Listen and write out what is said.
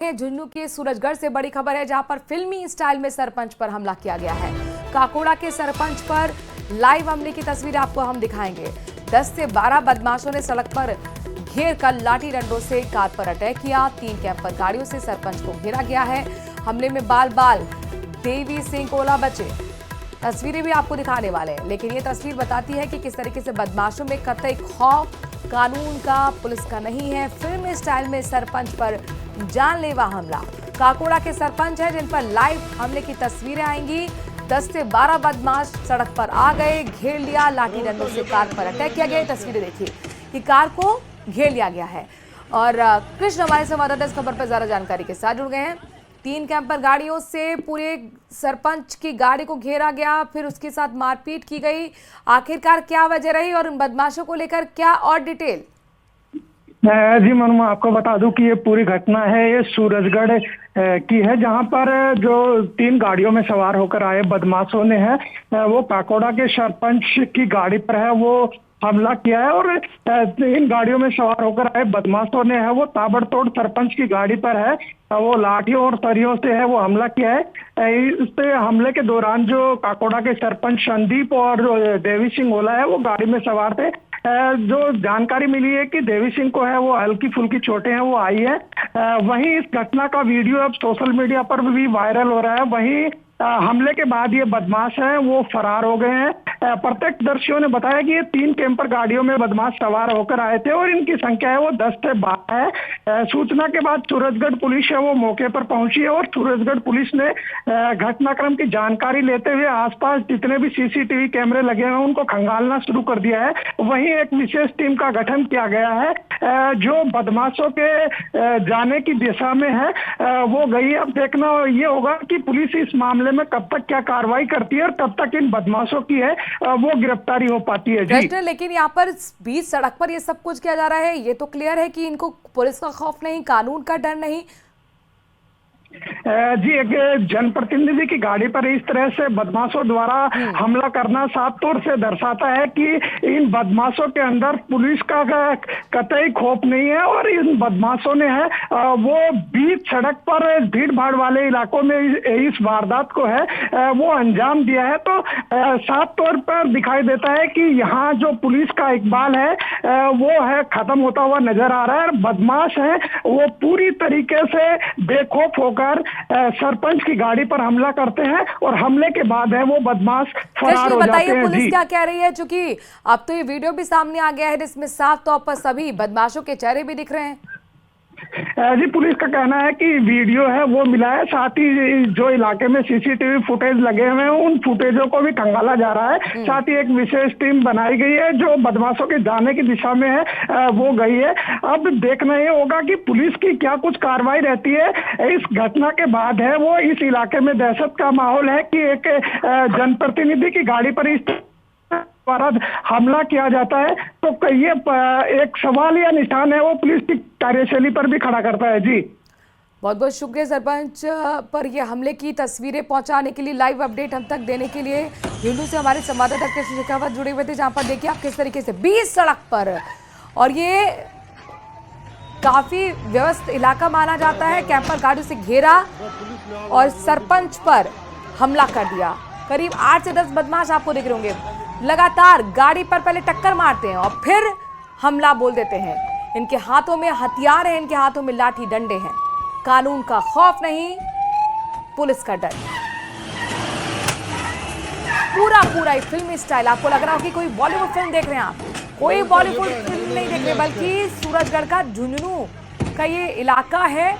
झुंझुनू के सूरजगढ़ से बड़ी खबर है, जहां पर फिल्मी स्टाइल में सरपंच पर हमला किया गया है। काकोड़ा के सरपंच पर लाइव हमले की तस्वीर आपको हम दिखाएंगे। 10 से 12 बदमाशों ने सड़क पर घेर कर लाठी डंडों से कार पर अटैक किया। 3 कैंपर गाड़ियों से सरपंच को घेरा गया है। हमले में बाल देवी सिंह कोला बचे। तस्वीरें भी आपको दिखाने वाले हैं, लेकिन ये तस्वीर बताती है कि किस तरीके से बदमाशों में कतई खौफ कानून का, पुलिस का नहीं है। फिल्म स्टाइल में सरपंच पर जानलेवा हमला। काकोड़ा के सरपंच है जिन पर लाइव हमले की तस्वीरें आएंगी। 10 से 12 बदमाश सड़क पर आ गए, घेर लिया, लाठी डंडों से कार पर अटैक किया गया। तस्वीरें देखिए कि कार को घेर लिया गया है। और कृष्ण हमारे संवाददाता इस खबर पर ज्यादा जानकारी के साथ जुड़ गए हैं। 3 कैंपर गाड़ियों से पूरे सरपंच की गाड़ी को घेरा गया, फिर उसके साथ मारपीट की गई। आखिरकार क्या वजह रही और उन बदमाशों को लेकर क्या और डिटेल? जी मनु, आपको बता दूं कि ये पूरी घटना है ये सूरजगढ़ की है, जहां पर जो 3 गाड़ियों में सवार होकर आए बदमाशों ने है वो काकोड़ा के सरपंच की गाड़ी पर है वो हमला किया है। और इन गाड़ियों में सवार होकर आए बदमाशों ने है वो ताबड़तोड़ सरपंच की गाड़ी पर है वो लाठियों और सरियों से है वो हमला किया है। इस हमले के दौरान जो काकोड़ा के सरपंच संदीप और देवी सिंह ओला है वो गाड़ी में सवार थे। जो जानकारी मिली है कि देवी सिंह को है वो हल्की फुल्की चोटें हैं वो आई है। वहीं इस घटना का वीडियो अब सोशल मीडिया पर भी वायरल हो रहा है। वहीं हमले के बाद ये बदमाश हैं वो फरार हो गए हैं। प्रत्यक्षदर्शियों ने बताया कि ये 3 कैंपर गाड़ियों में बदमाश सवार होकर आए थे और इनकी संख्या है वो 10 से 12 है। सूचना के बाद सूरजगढ़ पुलिस है वो मौके पर पहुंची है और सूरजगढ़ पुलिस ने घटनाक्रम की जानकारी लेते हुए आसपास जितने भी सीसीटीवी कैमरे लगे हैं उनको खंगालना शुरू कर दिया है। वहीं एक विशेष टीम का गठन किया गया है जो बदमाशों के जाने की दिशा में है वो गई। अब देखना ये होगा कि पुलिस इस मामले में कब तक क्या कार्रवाई करती है और कब तक इन बदमाशों की है वो गिरफ्तारी हो पाती है। जी लेकिन यहाँ पर बीच सड़क पर ये सब कुछ किया जा रहा है, ये तो क्लियर है कि इनको पुलिस का खौफ नहीं, कानून का डर नहीं। जी, एक जनप्रतिनिधि की गाड़ी पर इस तरह से बदमाशों द्वारा हमला करना साफ तौर से दर्शाता है कि इन बदमाशों के अंदर पुलिस का कतई खौफ नहीं है और इन बदमाशों ने है वो बीच सड़क पर भीड़ भाड़ वाले इलाकों में इस वारदात को है वो अंजाम दिया है। तो साफ तौर पर दिखाई देता है कि यहाँ जो पुलिस का इकबाल है वो है खत्म होता हुआ नजर आ रहा है। बदमाश है वो पूरी तरीके से बेखौफ होकर सरपंच की गाड़ी पर हमला करते हैं और हमले के बाद है वो बदमाश फरार हो जाते हैं। पुलिस क्या कह रही है, चूंकि अब तो ये वीडियो भी सामने आ गया है जिसमें साफ तौर पर सभी बदमाशों के चेहरे भी दिख रहे हैं। जी, पुलिस का कहना है कि वीडियो है वो मिला है, साथ ही जो इलाके में सीसीटीवी फुटेज लगे हुए हैं उन फुटेजों को भी खंगाला जा रहा है। साथ ही एक विशेष टीम बनाई गई है जो बदमाशों के जाने की दिशा में है वो गई है। अब देखना ये होगा कि पुलिस की क्या कुछ कार्रवाई रहती है। इस घटना के बाद है वो इस इलाके में दहशत का माहौल है कि एक जनप्रतिनिधि की गाड़ी पर इस द्वारा हमला किया जाता है तो ये एक सवाल या निशान है वो पुलिस की कार्यशैली पर भी खड़ा करता है। जी, बहुत बहुत शुक्रिया सरपंच पर ये हमले की तस्वीरें पहुंचाने के लिए, लाइव अपडेट हम तक देने के लिए। झुंझुनू से हमारे संवाददाता कृष्ण शेखावत जुड़े हुए थे, जहां पर देखिए आप किस तरीके से 20 सड़क पर, और ये काफी व्यस्त इलाका माना जाता है, कैंपर गाड़ियों से घेरा और सरपंच पर हमला कर दिया। करीब 8 से 10 बदमाश आपको दिख रहे होंगे, लगातार गाड़ी पर पहले टक्कर मारते हैं और फिर हमला बोल देते हैं। इनके हाथों में हथियार हैं, इनके हाथों में लाठी डंडे हैं। कानून का खौफ नहीं, पुलिस का डर। पूरा ही फिल्मी स्टाइल। आपको लग रहा हो कि कोई बॉलीवुड फिल्म देख रहे हैं आप, कोई बॉलीवुड फिल्म नहीं देख रहे, बल्कि सूरजगढ़ का झुंझुनू का ये इलाका है